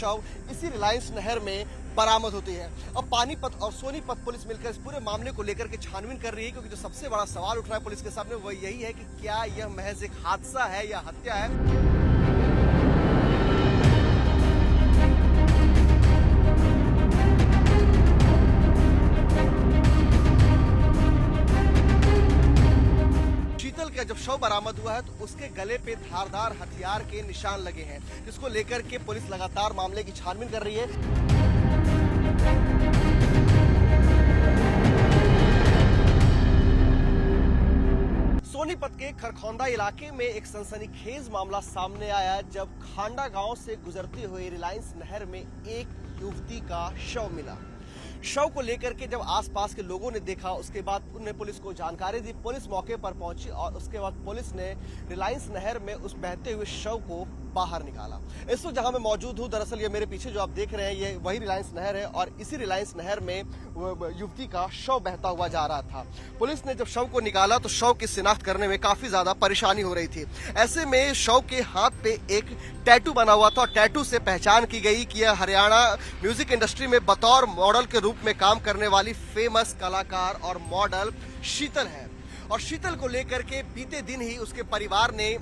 शव इसी रिलायंस नहर में बरामद होती है। अब पानीपत और सोनीपत पुलिस मिलकर इस पूरे मामले को लेकर के छानबीन कर रही है, क्योंकि जो सबसे बड़ा सवाल उठ रहा है पुलिस के सामने वो यही है कि क्या यह महज एक हादसा है या हत्या है। शीतल का जब शव बरामद हुआ है तो उसके गले पे धारदार हथियार के निशान लगे हैं, जिसको लेकर के पुलिस लगातार मामले की छानबीन कर रही है। सोनीपत के खरखौंदा इलाके में एक सनसनीखेज मामला सामने आया, जब खांडा गांव से गुजरती हुई रिलायंस नहर में एक युवती का शव मिला। शव को लेकर के जब आसपास के लोगों ने देखा, उसके बाद उन्होंने पुलिस को जानकारी दी। पुलिस मौके पर पहुंची और उसके बाद पुलिस ने रिलायंस नहर में उस बहते हुए शव को बाहर निकाला। इस वक्त जहां मैं मौजूद हूं, दरअसल ये मेरे पीछे जो आप देख रहे हैं ये वही रिलायंस नहर है और इसी रिलायंस नहर में युवती का शव बहता हुआ जा रहा था। पुलिस ने जब शव को निकाला तो शव की शिनाख्त करने में काफी ज्यादा परेशानी हो रही थी। ऐसे में शव के हाथ पे एक टैटू बना हुआ था और टैटू से पहचान की गई कि यह हरियाणा म्यूजिक इंडस्ट्री में बतौर मॉडल के रूप में काम करने वाली फेमस कलाकार और मॉडल शीतल है। और शीतल को लेकर के बीते दिन ही उसके परिवार ने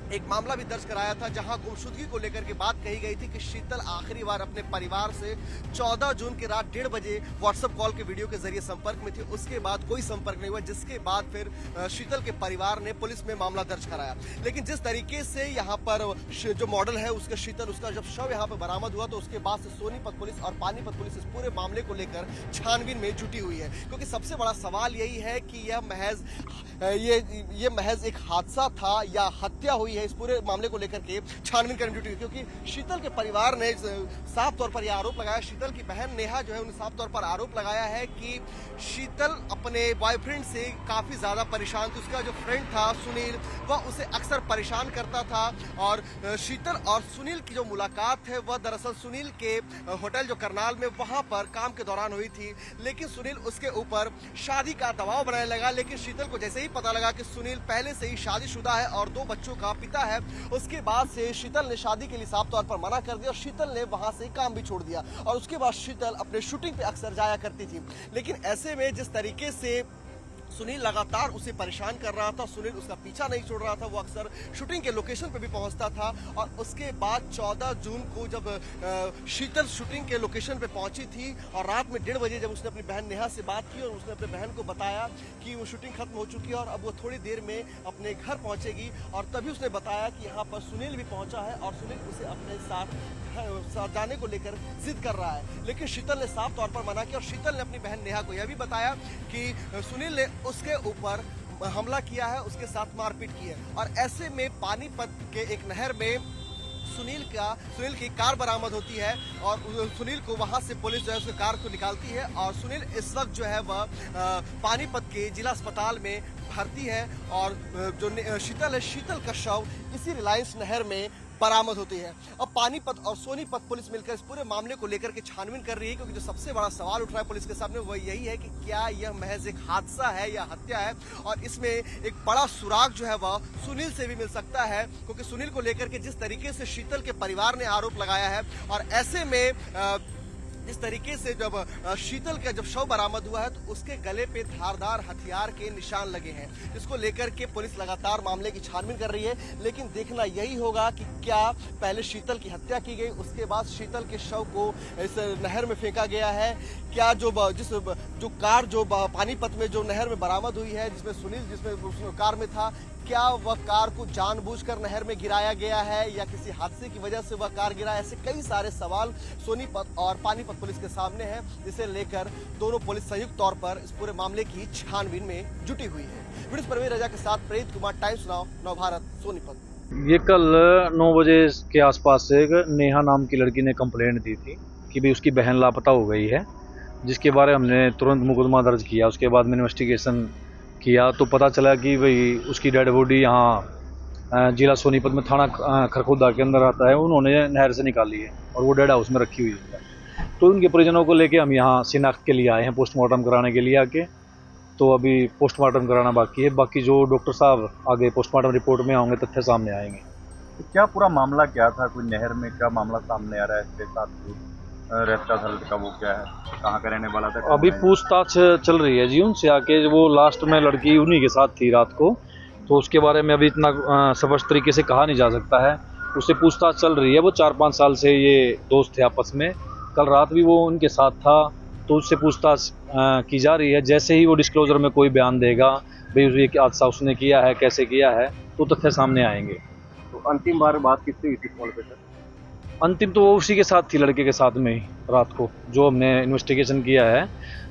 एक मामला भी दर्ज कराया था, जहां गुमशुदगी को लेकर के बात कही गई थी कि शीतल आखिरी बार अपने परिवार से 14 जून की रात 1:30 बजे व्हाट्सएप कॉल के वीडियो के जरिए संपर्क में थी। उसके बाद कोई संपर्क नहीं हुआ, जिसके बाद फिर शीतल के परिवार ने पुलिस में मामला दर्ज कराया। लेकिन जिस तरीके से यहाँ पर जो मॉडल है उसका शीतल, उसका जब शव यहाँ पर बरामद हुआ तो उसके बाद से सोनीपत पुलिस और पानीपत पुलिस इस पूरे मामले को लेकर छानबीन में जुटी हुई है, क्योंकि सबसे बड़ा सवाल यही है कि यह महज एक हादसा था या हत्या हुई है। इस पूरे मामले को लेकर के छानबीन करने जुटी, क्योंकि शीतल के परिवार ने साफ तौर पर यह आरोप लगाया, शीतल की बहन नेहा जो है उन्हें साफ तौर पर आरोप लगाया है कि शीतल अपने बॉयफ्रेंड से काफी ज्यादा परेशान थी। उसका जो फ्रेंड था सुनील, वह उसे अक्सर परेशान करता था और शीतल और सुनील की जो मुलाकात है वह दरअसल सुनील के होटल जो करनाल में वहां पर काम के दौरान हुई थी। लेकिन सुनील उसके ऊपर शादी का दबाव बनाने लगा। लेकिन शीतल को जैसे ही पता लगा कि सुनील पहले से ही शादीशुदा है और 2 बच्चों का पिता है, उसके बाद से शीतल ने शादी के लिए साफ तौर पर मना कर दिया और शीतल ने वहां से काम भी छोड़ दिया। और उसके बाद शीतल अपने शूटिंग पे अक्सर जाया करती थी। लेकिन ऐसे में जिस तरीके से सुनील लगातार उसे परेशान कर रहा था, सुनील उसका पीछा नहीं छोड़ रहा था, वो अक्सर शूटिंग के लोकेशन पे भी पहुंचता था। और उसके बाद 14 जून को जब शीतल शूटिंग के लोकेशन पे पहुंची थी और रात में 1:30 बजे जब उसने अपनी बहन नेहा से बात की और उसने अपने बहन को बताया कि वो शूटिंग खत्म हो चुकी है और अब वो थोड़ी देर में अपने घर पहुंचेगी, और तभी उसने बताया कि यहाँ पर सुनील भी पहुंचा है और सुनील उसे अपने साथ जाने को लेकर जिद कर रहा है। लेकिन शीतल ने साफ तौर पर मना किया और शीतल ने अपनी बहन नेहा को यह भी बताया कि सुनील ने उसके ऊपर हमला किया है, उसके साथ मारपीट की है। और ऐसे में पानीपत के एक नहर में सुनील की कार बरामद होती है और सुनील को वहां से पुलिस जो है उसकी कार को निकालती है और सुनील इस वक्त जो है वह पानीपत के जिला अस्पताल में भर्ती है। और जो शीतल है, शीतल का शव इसी रिलायंस नहर में बरामद होती है। अब पानीपत और सोनीपत पुलिस मिलकर इस पूरे मामले को लेकर के छानबीन कर रही है, क्योंकि जो सबसे बड़ा सवाल उठ रहा है पुलिस के सामने वो यही है कि क्या यह महज एक हादसा है या हत्या है। और इसमें एक बड़ा सुराग जो है वह सुनील से भी मिल सकता है, क्योंकि सुनील को लेकर के जिस तरीके से शीतल के परिवार ने आरोप लगाया है और ऐसे में इस तरीके से जब शीतल का जब शव बरामद हुआ है तो उसके गले पे धारदार हथियार के निशान लगे हैं, जिसको लेकर के पुलिस लगातार मामले की छानबीन कर रही है। लेकिन देखना यही होगा कि क्या पहले शीतल की हत्या की गई, उसके बाद शीतल के शव को इस नहर में फेंका गया है, क्या जो कार जो पानीपत में जो नहर में बरामद हुई है जिसमें सुनील जिसमें कार में था, क्या वह कार को जानबूझकर नहर में गिराया गया है या किसी हादसे की वजह से वह कार गिरा। ऐसे कई सारे सवाल सोनीपत और पानीपत पुलिस के सामने हैं, जिसे लेकर दोनों पुलिस संयुक्त तौर पर इस पूरे मामले की छानबीन में जुटी हुई है। वीडियो परवीन रजा के साथ प्रेरित कुमार, टाइम्स नाउ, नवभारत, सोनीपत। ये कल 9 बजे के आसपास से नेहा नाम की लड़की ने कंप्लेंट दी थी कि भाई उसकी बहन लापता हो गई है, जिसके बारे में हमने तुरंत मुकदमा दर्ज किया। उसके बाद में इन्वेस्टिगेशन किया तो पता चला कि भाई उसकी डेड बॉडी यहाँ जिला सोनीपत में थाना खरखौदा के अंदर आता है, उन्होंने नहर से निकाली है और वो डेड हाउस में रखी हुई है। तो उनके परिजनों को लेके हम यहाँ शिनाख्त के लिए आए हैं, पोस्टमार्टम कराने के लिए आके। तो अभी पोस्टमार्टम कराना बाकी है, बाकी जो डॉक्टर साहब आगे पोस्टमार्टम रिपोर्ट में आएंगे तथ्य सामने आएंगे। तो क्या पूरा मामला क्या था, कोई नहर में क्या मामला सामने आ रहा है, इसके साथ रहता था लड़का, वो क्या है, कहाँ का रहने वाला था? अभी पूछताछ चल रही है जी उनसे आके। वो लास्ट में लड़की उन्हीं के साथ थी रात को, तो उसके बारे में अभी इतना स्पष्ट तरीके से कहा नहीं जा सकता है। उससे पूछताछ चल रही है। वो 4-5 साल से ये दोस्त थे आपस में। कल रात भी वो उनके साथ था, तो उससे पूछताछ की जा रही है। जैसे ही वो डिस्क्लोजर में कोई बयान देगा, भाई ये हादसा उसने किया है, कैसे किया है, तो तथ्य सामने आएंगे। तो अंतिम बार बात किससे हुई थी कॉल पे सर? अंतिम तो वो उसी के साथ थी, लड़के के साथ में ही रात को, जो हमने इन्वेस्टिगेशन किया है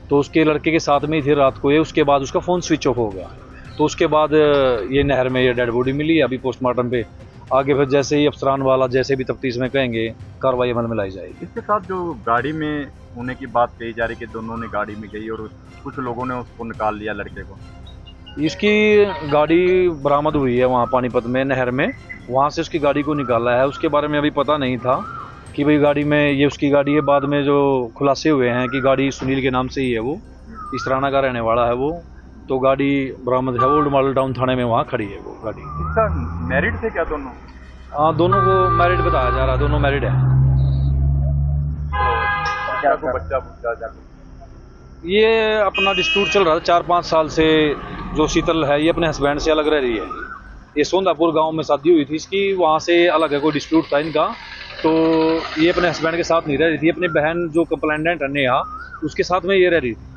तो उसके लड़के के साथ में ही थी रात को ये। उसके बाद उसका फ़ोन स्विच ऑफ हो गया, तो उसके बाद ये नहर में ये डेड बॉडी मिली। अभी पोस्टमार्टम पे आगे फिर जैसे ही अफसरान वाला जैसे भी तफ्तीश में कहेंगे, कार्रवाई अमल में लाई जाएगी। इसके साथ जो गाड़ी में होने की बात कही जा रही कि दोनों ने गाड़ी में गई और कुछ लोगों ने उसको निकाल लिया लड़के को। इसकी गाड़ी बरामद हुई है वहाँ पानीपत में नहर में, वहाँ से उसकी गाड़ी को निकाला है। उसके बारे में अभी पता नहीं था कि भाई गाड़ी में ये उसकी गाड़ी है। बाद में जो खुलासे हुए हैं कि गाड़ी सुनील के नाम से ही है, वो इसराना का रहने वाला है वो। तो गाड़ी बरामद है, ओल्ड मॉडल टाउन थाने में वहाँ खड़ी है वो गाड़ी। इसका मैरिड थे क्या दोनों? हाँ, दोनों को मैरिड बताया जा रहा है, दोनों मैरिड है। क्या को बच्चा ये अपना डिस्प्यूट चल रहा था 4-5 साल से। जो शीतल है ये अपने हस्बैंड से अलग रह रही है। ये सोंदापुर गांव में शादी हुई थी इसकी, वहाँ से अलग है, कोई डिस्प्यूट था इनका। तो ये अपने हस्बैंड के साथ नहीं रह रही थी, अपनी बहन जो कंप्लेंटेंट है नेहा, उसके साथ में ये रह रही थी,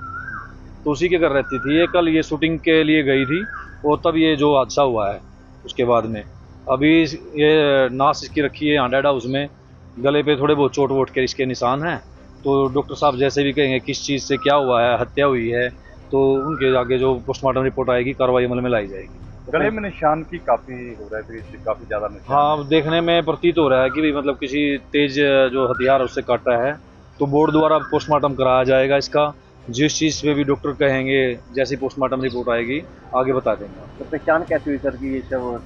तो उसी के घर रहती थी। ये कल ये शूटिंग के लिए गई थी और तब ये जो हादसा हुआ है। उसके बाद में अभी ये नाश इसकी रखी है यहाँ डेड हाउस में, गले पे थोड़े बहुत चोट वोट के इसके निशान हैं। तो डॉक्टर साहब जैसे भी कहेंगे किस चीज़ से क्या हुआ है, हत्या हुई है, तो उनके आगे जो पोस्टमार्टम रिपोर्ट आएगी कार्रवाई अमल में लाई जाएगी। गले में निशान की काफी हो रहा है, तो काफी ज्यादा निशान। हाँ, देखने में प्रतीत हो रहा है कि भाई मतलब किसी तेज जो हथियार उससे काटा है। तो बोर्ड द्वारा पोस्टमार्टम कराया जाएगा इसका। जिस चीज़ पे भी डॉक्टर कहेंगे, जैसी पोस्टमार्टम रिपोर्ट आएगी आगे बता देंगे। तो पहचान कैसे हुई सर की ये सब?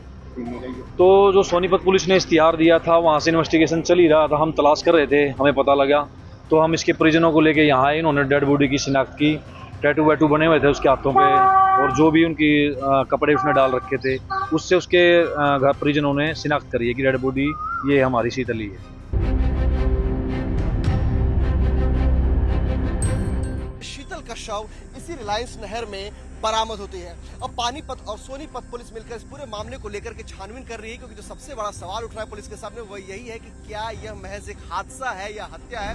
तो जो सोनीपत पुलिस ने इश्तिहार दिया था, वहाँ से इन्वेस्टिगेशन चल ही रहा था, हम तलाश कर रहे थे, हमें पता लगा तो हम इसके परिजनों को लेके यहाँ आए। इन्होंने डेड बॉडी की शिनाख्त की, टैटू वैटू बने हुए थे उसके हाथों पे, और जो भी उनकी कपड़े उसने डाल रखे थे उससे उसके घर परिजनों ने शिनाख्त करी है कि डेड बॉडी ये हमारी शीतली है। शीतल का शव इसी रिलायंस नहर में बरामद होती है। अब पानीपत और सोनीपत पुलिस मिलकर इस पूरे मामले को लेकर के छानबीन कर रही है, क्योंकि जो सबसे बड़ा सवाल उठ रहा है पुलिस के सामने वो यही है कि क्या यह महज एक हादसा है या हत्या है।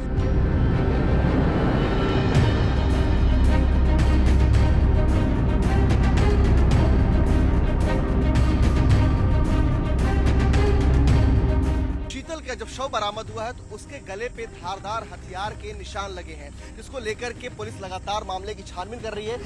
शीतल का जब शव बरामद हुआ है तो उसके गले पे धारदार हथियार के निशान लगे हैं, जिसको लेकर के पुलिस लगातार मामले की छानबीन कर रही है।